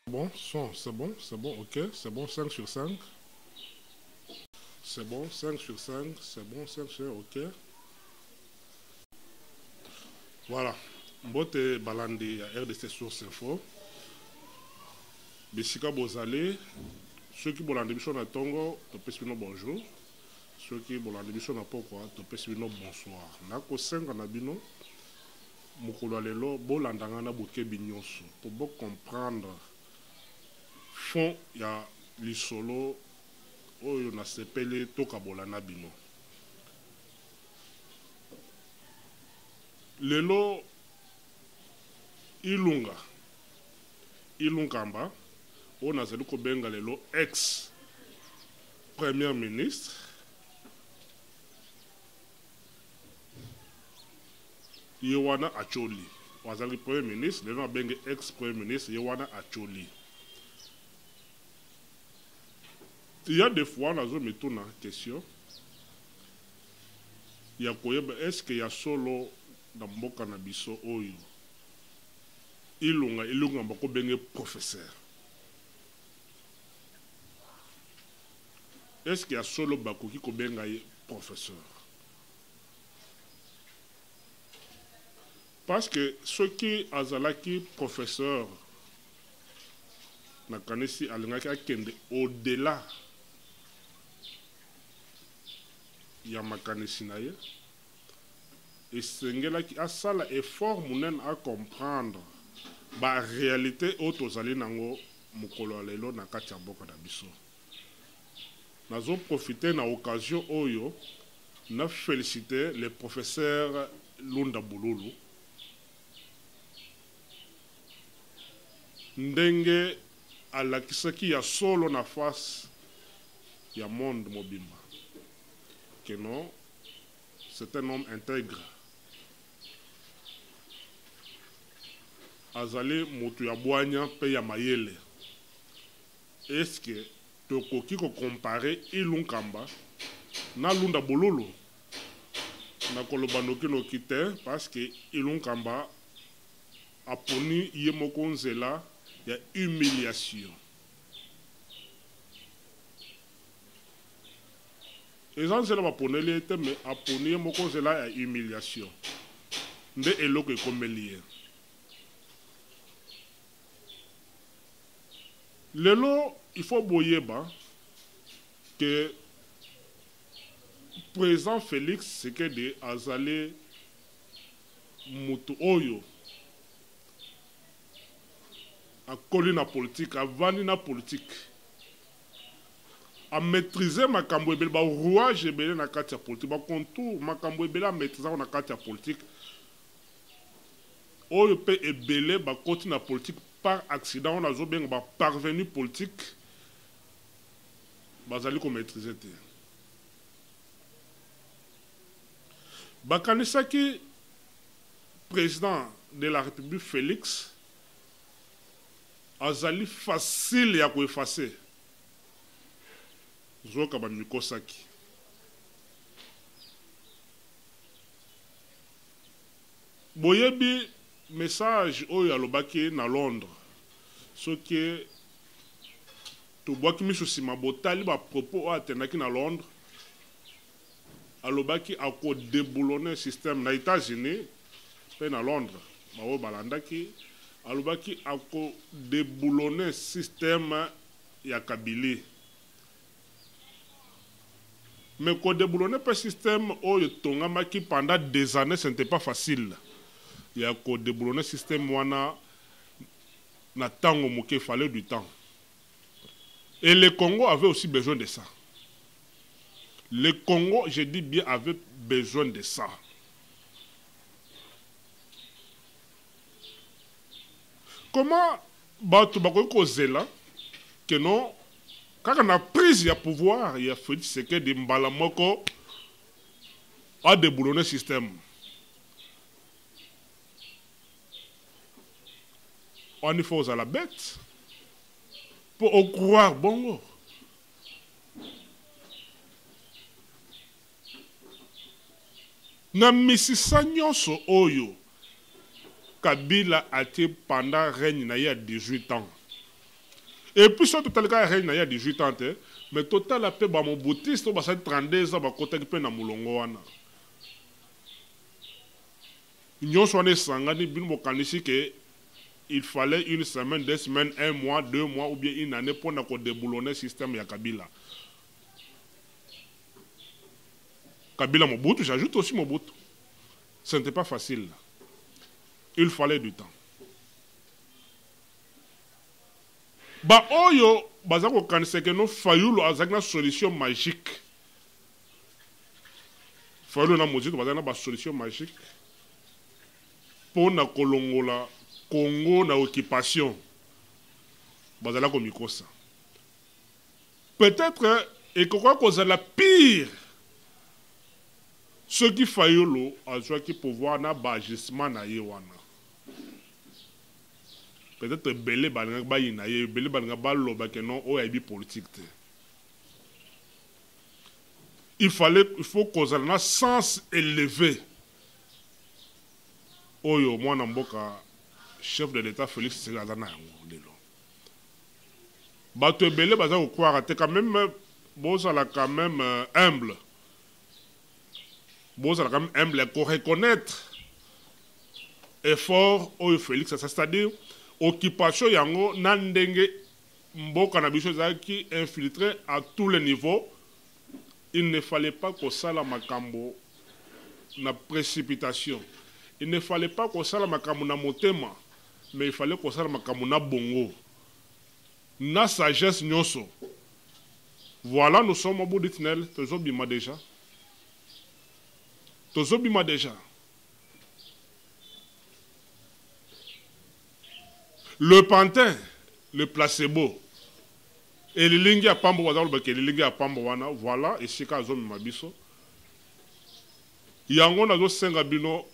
Bon, son, c'est bon, ok, c'est bon, 5 sur 5. C'est bon, 5 sur 5, c'est bon, 5 sur 5, ok. Voilà. Mbote balandi ya RDC Source Info. Bisika bozali, ceux qui bolandi biso na tongo, topesi bino bonjour. Ceux qui bolandi biso na pokwa, topesi bino bonsoir. Nako senga na bino, mukolo lelo bolandanga na bokebi nyonso pour bo comprendre fond ya lisolo oyo na sepele tokabola na bino. Lelo Ilungamba on a zeli kobenga lelo ex premier ministre Yewana Acholi. Wazali premier ministre lelo abenge ex premier ministre Yewana Acholi. Il y a des fois na zo metuna question ya koyeba est-ce que ya solo na mboka na biso oyo ilunga mbako benge professeur. Est-ce qu'il y a solo bakoki ko benga ye professeur? Parce que ceux qui azalaki professeur na kanisi alingaki akende au-delà ya makanisi na ye esengelaki asala effort munen à comprendre ba réalité oyo tozali nango mokolo ya lelo na kati ya mboka na biso. Nazo profiter na occasion oyo na féliciter le professeur Lunda Bululu ndenge alakisaki ya solo na face ya monde mobimba que non, c'est un homme intègre. Azali motu ya bwanya pe ya mayele. Est-ce que tokoki ko comparer Ilunkamba na Lunda Bululu? Na koloba noki noki te parce que Ilunkamba aponi ye moko nzela ya humiliation. Ezan nzela baponeli ete me aponi ye moko nzela ya humiliation. Nde eloko ekomeli ye. Lelo, il faut boyeba que président Félix Sekede azali mutu oyo akoli na politique, avandi na politique, a maîtriser makambo ebele, ba rouage ebele na kati ya politique, ba contour makambo ebele a maîtriser na kati ya politique, oyo pe ebele ba koti na politique par accident, on a zo bien ba parvenu politique, bazali ko maîtriser te. Bakanisaki président de la République Félix azali facile ya ko effacer zoka ba mikosaki. Boyebi message oyo alobaki na Londres soki tobwaki miso sima botali ba propos oyo atendaki na Londres alobaki ako déboulonner système na États-Unis pe na Londres bawo balandaki alobaki ako déboulonner système ya Kabila. Mais ko déboulonner pe système oyo tongamaki pendant des années, ce n'était pas facile. Il y a ko déboulonner système wana na tango moke, fallait du temps. Et le Congo avait aussi besoin de ça. Le Congo, je dis bien, avait besoin de ça. Comment batu bakoki kozela que non kaka na prise ya pouvoir ya Félix Sekedi mbala moko a déboulonné système. On y faut à la bête pour croire bongo. Na misisa nyonso oyo Kabila a été pendant règne na ya 18 ans. Et puis, sur Total, il y a 18 ans, mais Total a fait mon boutiste, il y a 32 ans, il y a un moulongo. Nous sommes sangani, il fallait une semaine, 2 semaines, 1 mois, 2 mois, ou bien une année pour déboulonner le système de Kabila. Kabila Mobutu, j'ajoute aussi Mobutu. Ce n'était pas facile. Il fallait du temps. Bah, oyo, bazako kanise que nous faillu azak na solution magique. Faillu na mozito bazana ba solution magique. Pour na kolongola Congo na occupation. Bazala komikosa. Peut-être et quoi cause la pire. Ce qui faillu a qui pouvoir na bagissement na yewana. Peut-être belé balanga ba yinaye, belé balanga ba loba que non o yabi politique. Il faut cause na sens élevé. Oyo mwana mboka chef de l'État Félix Tshisekedi lelo. Bato belé baza ko croire te quand même bozala quand même humble. Bozala quand même humble pour reconnaître effort oyo Félix, c'est-à-dire occupation yango nandenge mboka na biso zaki infiltré à tous les niveaux. Il ne fallait pas que ça la makambo na précipitation. Il ne fallait pas que ça la makambo na motema, mais il fallait que ça la makambo na bongo. Na sagesse nyonso. Voilà, nous sommes au bout du tunnel. Tozobima déjà. Tozobima déjà. Le pantin, le placebo, et le lingi à pambo wana, voilà, et c'est quand zomi mabiso. Yango na zo senga bino,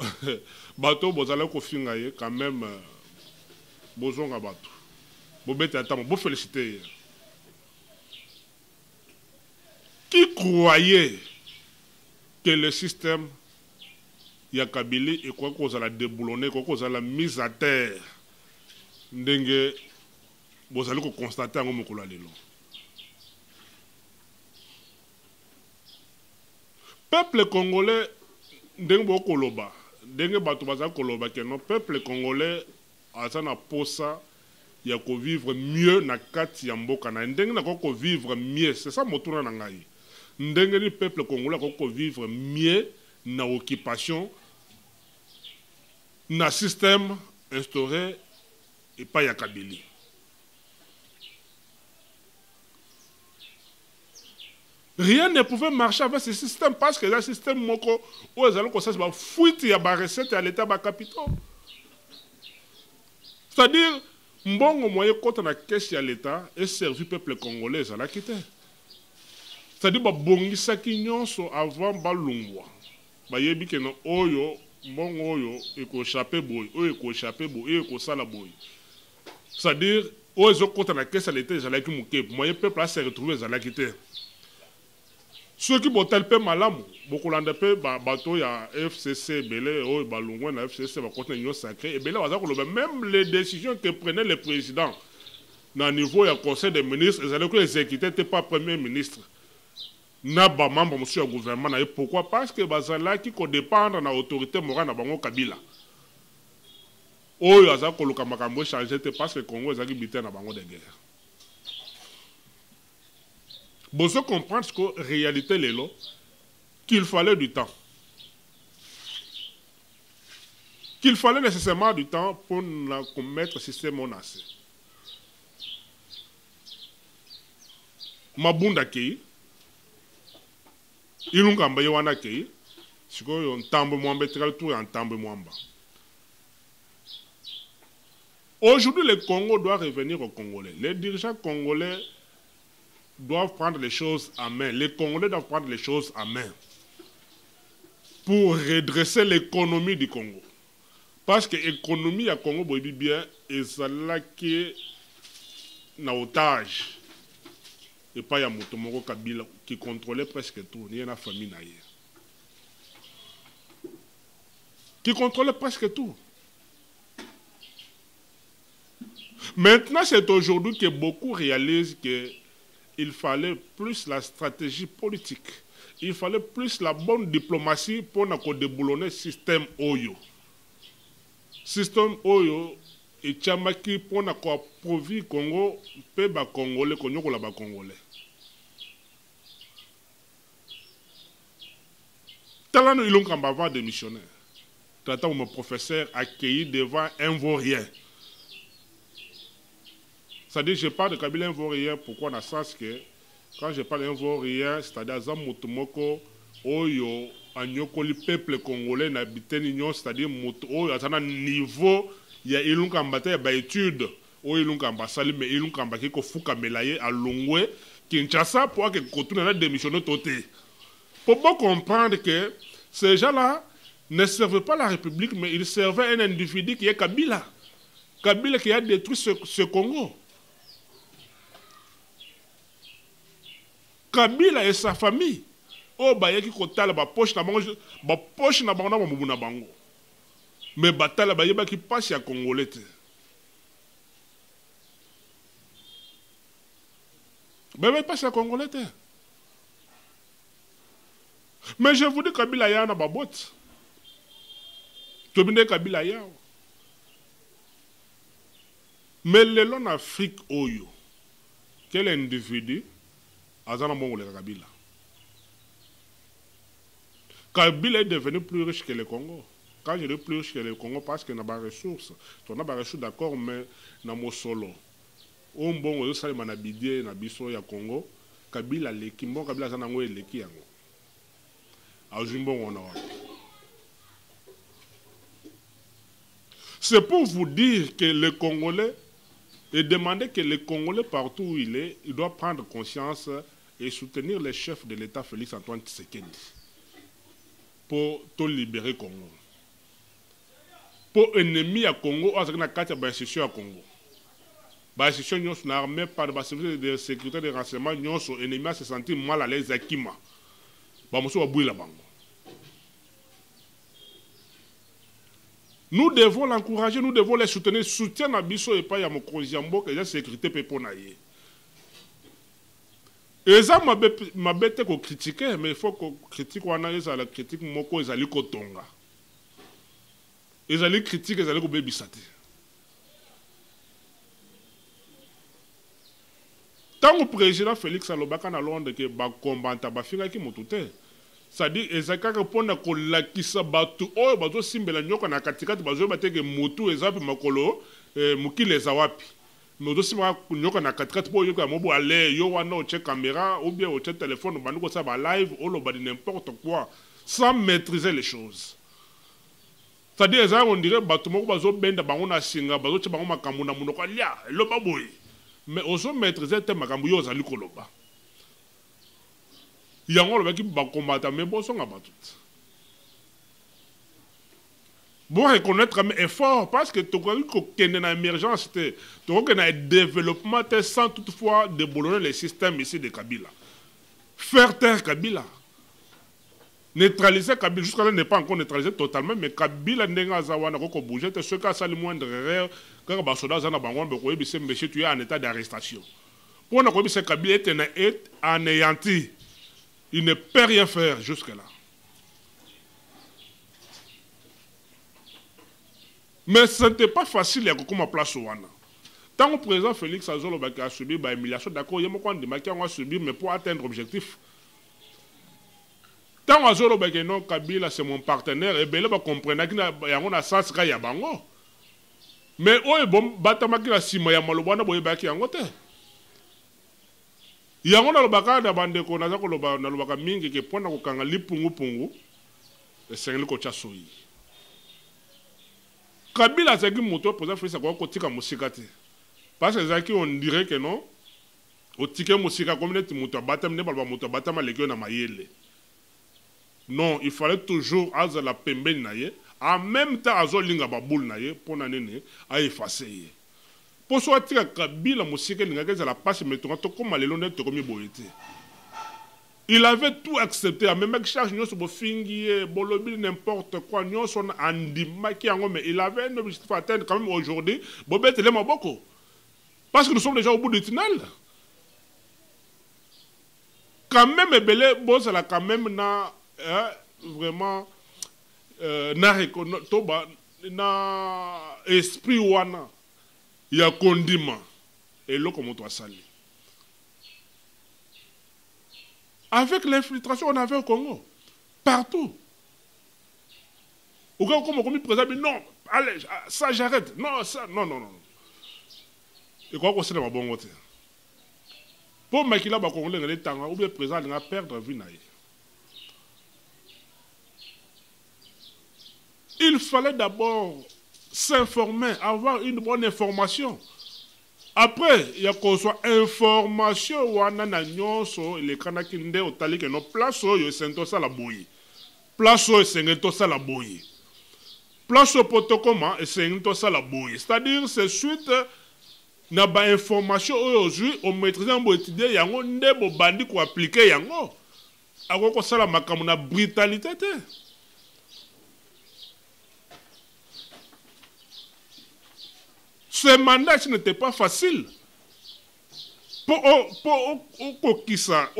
bato bozala ko finga ye, quand même, bozonga bato. Bobete atamo, bo féliciter. Qui croyait que le système Yakabili et quoi qu'on a déboulonné, quoi qu'on a mis à terre, ndenge vous allez constater en mokolo lelo. Peuple congolais ndenge bokoloba, ndenge bato baza koloba que non peuple congolais azana posa ya ko vivre mieux na kati ya mboka na ndenge na ko vivre mieux, c'est ça motuna na ngai. Ndenge ni peuple congolais ko vivre mieux na occupation na système instauré et pas Yakabili. Rien ne pouvait marcher avec ce système parce que le système moko où les allons commencer à fuite ya ba recette à l'état ba capitaux. C'est-à-dire mbongo moyen contre la caisse à l'état et servi peuple congolais à la quitter. C'est-à-dire ba bongisa ki nyonso avant ba lungwa. Ba yebi ke no oyo mbongo oyo eko échapper boy, oyo eko échapper boy, oyo eko sala boy. C'est-à-dire, aux autres côtés de la caisse à l'été, ils allaient quitter. Moi, le peuple a se retrouvé, ils allaient quitter. Ceux qui ont tel peu malam, beaucoup d'entre eux, bateau, il y a FCC, Belé, oh, Balungwen, la FCC, va continuer union sacrée. Et Belé, même les décisions que prenait le président, dans le niveau du conseil des ministres, ils allaient exécuter, n'étaient pas premier ministre. N'a pas membre, monsieur le gouvernement. Pourquoi? Parce que Bazala, qui dépend de l'autorité morale, de Kabila. Oyo aza koluka makambo changer parce que Congo ezaki bité na bango de guerre. Bozo comprendre ce que réalité lelo qu'il fallait du temps. Qu'il fallait nécessairement du temps pour mettre le système en assez. Mabunda kei ilunga mbaye wana kei siko yo ntambo mwamba tral tout en tambo mwamba. Aujourd'hui, le Congo doit revenir aux Congolais. Les dirigeants congolais doivent prendre les choses en main. Les Congolais doivent prendre les choses en main pour redresser l'économie du Congo. Parce que l'économie du Congo, bien, est là qui est en otage. Et pas Yamutomoro Kabila qui contrôlait presque tout. Il y a une famille naïe. Qui contrôlait presque tout. Maintenant, c'est aujourd'hui que beaucoup réalisent qu'il fallait plus la stratégie politique. Il fallait plus la bonne diplomatie pour déboulonner le système Oyo. Système Oyo et Tchamaki pour approvisionner Congo, pe ba Congolais, Konyokola ba Congolais. Talano Ilon Kambava démissionnaire. Tata mon professeur accueilli devant un vaurien. C'est-à-dire, je parle de Kabila Invorien, pourquoi dans le sens que, quand je parle d'Invorien, c'est-à-dire, Azam Motomoko, Oyo, Anyoko, le peuple congolais, n'habite l'union, c'est-à-dire, Oyo, à un niveau, il y a Ilunkamba, il y a étude, Oyo Ilunkamba, Sali, mais Ilunkamba, qui est Fouka Melaye, à Longwe, Kinshasa, pour que Kotoun a démissionné toté. Pour bien comprendre que ces gens-là ne servaient pas la République, mais ils servaient un individu qui est Kabila. Kabila qui a détruit ce Congo. Kabila et sa famille. Oh, bayaki kotala ba poche na bango na mubuna bango. Mais batala bayeba ki passe ya Congolais. Bébé passe à Congolais. Mais je vous dis Kabila ya na babot. Tobinde Kabila ya. Mais le long Afrique Oyo. Quel individu Azana Mongole Kabila. Kabila est devenu plus riche que le Congo. Quand je dis plus riche que le Congo, parce qu'il n'a pas de ressources. On n'a pas de ressources, d'accord, mais dans mon solo. On bon, on sait que bidie na biso ya Congo. Kabila leki, bon Kabila zana ngoe leki yango. Azumbo on a. C'est pour vous dire que le Congolais et demander que le Congolais, partout où il est, il doit prendre conscience et soutenir le chef de l'État, Félix Antoine Tshisekedi, pour tout libérer le Congo. Pour ennemi à Congo, on a une carte d'institution à Congo. L'institution nous sommes armés par la sécurité de sécurité de renseignement, nous sommes ennemis à se sentir mal à l'aise à Kima. Nous devons l'encourager, nous devons les soutenir. Soutien à Bisso et pas à mon Koziambo, que la sécurité peut pas naïe. Et ça m'a bête qu'on critique, mais il faut qu'on critique, on analyse la critique, moko ils allaient kotonga. Ils allaient critiquer, ils allaient ko bébisate. Tant que le président Félix Alobaka na Londres que ba combattre ba finga ki motute. C'est-à-dire, ezaka répondre à la kisa batu, oh, bazo simbela nyoka na katikati, bazo bateke motu, ezapi makolo, mukile zawapi. Mais aussi, nyoka na katikati, po yoka mobo ale, yo wana oche caméra, ou bien oche téléphone, banuko sa ba live, ou lo badi n'importe quoi, sans maîtriser les choses. C'est-à-dire, ezaka on dirait, batu moko bazo benda, bango na singa, bazo che bango makambu na munoko, lia, lo baboy. Mais ozo maîtriser te makambu yo zali koloba. Il y a un qui va combattre, mais bon, sont abattus. Bon, reconnaître un effort, parce que tu as une émergence, tu as un développement sans toutefois déboulonner le système ici de Kabila. Faire taire Kabila. Neutraliser Kabila, jusqu'à là, n'est pas encore neutralisé totalement, mais Kabila n'est pas en bouger, c'est ce cas, ça le moindre erreur, quand Basoda Zana Bangon, monsieur, tu es en état d'arrestation. Pour nous, Kabila est anéanti. Il ne peut rien faire jusque-là. Mais ce n'était pas facile à comment place au Wana. Tant que le président Félix Azolo a subi l'humiliation, d'accord, il y a beaucoup de gens qui ont subi, mais pour atteindre l'objectif. Tant que Azolo non, Kabila c'est mon partenaire, et bien là, on comprend qu'il y a un sens qu'il y a bango. Mais oh, bon, batama qui la sima ya malobana boye baki angote. Yango na lobaka na bandeko na zako loba na lobaka mingi ke pona ko kanga lipungu pungu esengeli ko chasoyi. Kabila zaki moto pour ça fait ko tika musika te. Parce que zaki on dirait que non. O tika musika comme net moto batam ne balba moto batama lekio na mayele. Non, il fallait toujours aza la pembe naye en même temps azolinga babul naye pona nene a effacer. Pour soit tika Kabila musika n'ingaka la passe mais to comme les longs to comme boyete. Il avait tout accepté, même avec charge nous sur fingi bolobi n'importe quoi nous son andima qui en mais il avait un objectif à atteindre quand même aujourd'hui bobete le maboko. Parce que nous sommes déjà au bout du tunnel. Quand même, Ebele, bon, c'est là quand même, vraiment, na esprit wana, il y a condiment. Et là, comment toi sali. Avec l'infiltration, on avait au Congo. Partout. Au cas où, comme on président, non, allez, ça j'arrête. Non, ça, non, non, non. Et quoi qu'on sait, ma bonne côté. Pour Makila Bakongolais, les temps, ou bien le président, il a perdre la vie. Il fallait d'abord s'informer, avoir une bonne information. Après, il y a qu'on soit information ou anananyonso les kanakinde au tali que nos places yo sento ça la boyi. Place yo sento ça la boyi. Place au protocole et sento ça la boyi. C'est-à-dire c'est suite na ba information aujourd'hui au maîtriser en étudier yango ndebo bandi ko appliquer yango. Ako ça la makambo na brutalité te. Ce mandat n'était pas facile. Pour Kokisa,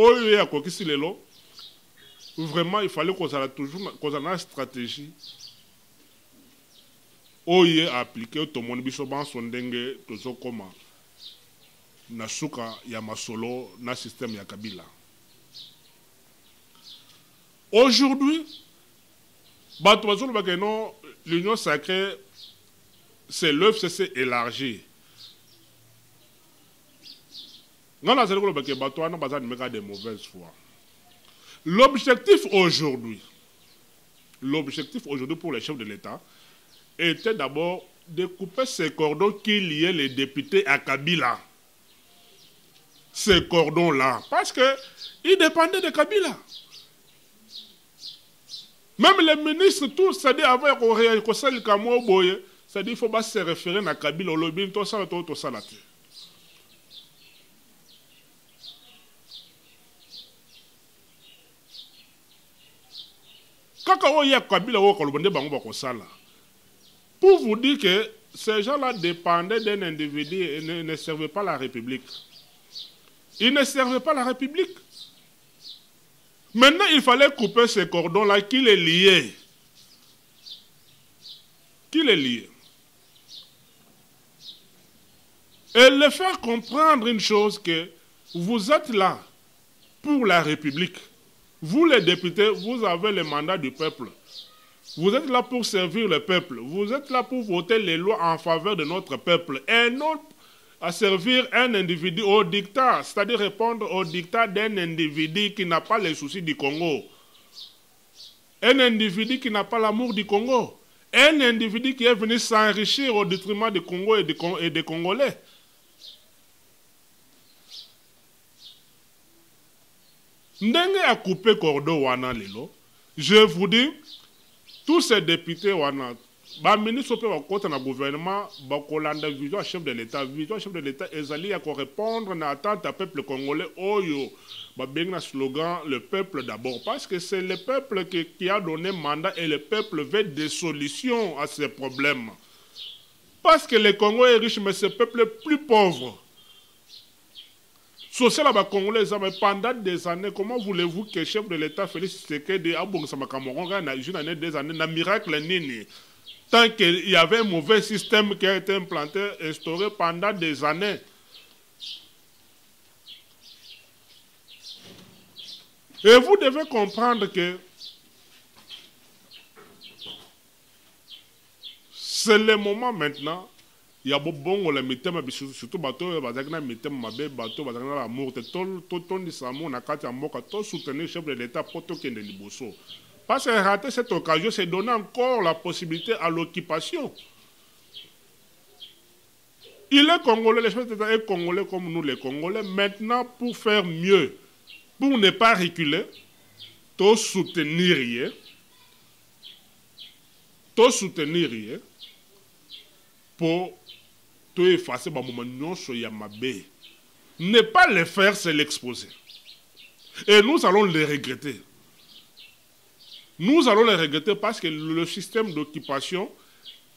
vraiment, il fallait qu'on ait toujours une stratégie. Oye appliquer tout le monde bisoban sondenge tozo koma na suka ya masolo na système ya Kabila. Aujourd'hui, l'union sacrée, c'est l'œuvre s'est élargie. De mauvaise foi. L'objectif aujourd'hui pour les chefs de l'État était d'abord de couper ces cordons qui liaient les députés à Kabila. Ces cordons-là, parce qu'ils dépendaient de Kabila. Même les ministres, tous, c'est-à-dire avant qu'on le Kamoa Boye, c'est-à-dire qu'il faut pas se référer à Kabila, au lobby, tout ça, là. Pour vous dire que ces gens-là dépendaient d'un individu et ne servaient pas la République. Ils ne servaient pas la République. Maintenant, il fallait couper ces cordons-là qui les liaient. Qui les liaient. Et leur faire comprendre une chose que vous êtes là pour la République. Vous les députés, vous avez le mandat du peuple. Vous êtes là pour servir le peuple. Vous êtes là pour voter les lois en faveur de notre peuple. Et non à servir un individu au dictat, c'est-à-dire répondre au dictat d'un individu qui n'a pas les soucis du Congo. Un individu qui n'a pas l'amour du Congo. Un individu qui est venu s'enrichir au détriment du Congo et des Congolais. Ndenge a coupé cordon wana lelo. Je vous dis, tous ces députés wana, ba ministre peut côté na gouvernement, ba kolanda vision chef de l'État, ezali ya ko répondre na attente à peuple congolais oyo. Ba benga slogan le peuple d'abord parce que c'est le peuple qui a donné mandat et le peuple veut des solutions à ces problèmes. Parce que le Congo est riche mais ce peuple est plus pauvre. Social à Congolais, pendant des années, comment voulez-vous que le chef de l'État Félix Tshisekedi a une année, des années, un miracle nini. Tant qu'il y avait un mauvais système qui a été implanté, instauré pendant des années. Et vous devez comprendre que c'est le moment maintenant. Il y a beaucoup de méthodes, surtout bateau, bazakina méthode mabe, bateau, bazakina la mort. Tout dit ça, mon akati amoka, tout soutenir le chef de l'État pour tout qu'il ne liboso. Parce que rater cette occasion, c'est donner encore la possibilité à l'occupation. Il est congolais, le chef de l'État est congolais comme nous les Congolais. Maintenant, pour faire mieux, pour ne pas reculer, tout soutenir, pour tout effacer ne pas le faire, c'est l'exposer. Et nous allons les regretter. Nous allons les regretter parce que le système d'occupation,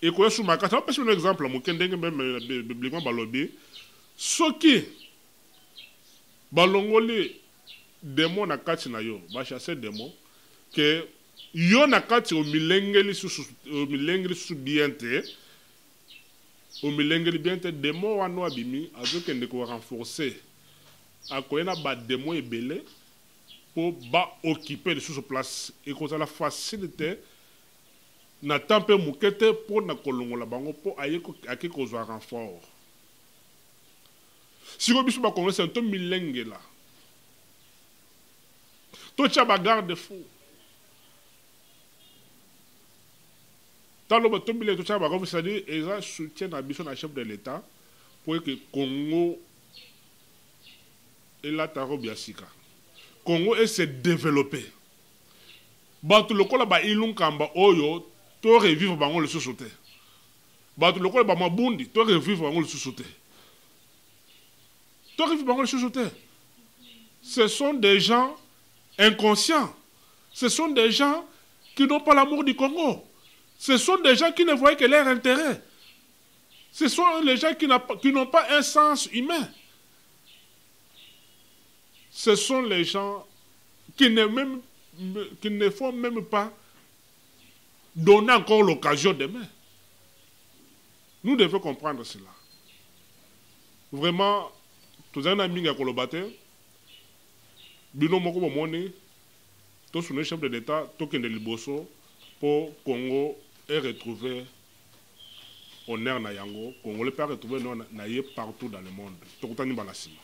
et quoi sous ma carte, je vais un exemple, soki balongoli démon na kati na yo ba chasser démon que yo na kati o milengeli su bien te o milengeli bien te démon wana abimi azokende ko renforcer akoyena ba démon ebele pour ba occuper les sous place et cause la facilité na tempe mukete pour na kolongola bango pour ayeko akiko zo renfort si ko biso ba kongo c'est un peu milengela to cha ba garde fou talo ba to milengela to cha ba comme ça dit et ça soutient na biso na chef de l'état pour que Congo et la taro biasika Congo est se développer batu lokola ba ilunkamba oyo to revivre bango le sous-sauté batu lokola ba mabundi to revivre bango le sous-sauté to revivre bango le sous-sauté. Ce sont des gens inconscients, ce sont des gens qui n'ont pas l'amour du Congo, ce sont des gens qui ne voient que leur intérêt, ce sont les gens qui n'ont pas un sens humain. Ce sont les gens qui ne font même pas donner encore l'occasion d'aimer. Nous devons comprendre cela. Vraiment, tous les amis qui ont collaboré, bino moko bomoni, tous les chefs de l'État, tous les liboso pour Congo et retrouver honneur na yango. Congo le peut retrouver honneur partout dans le monde. Tokutani balasima.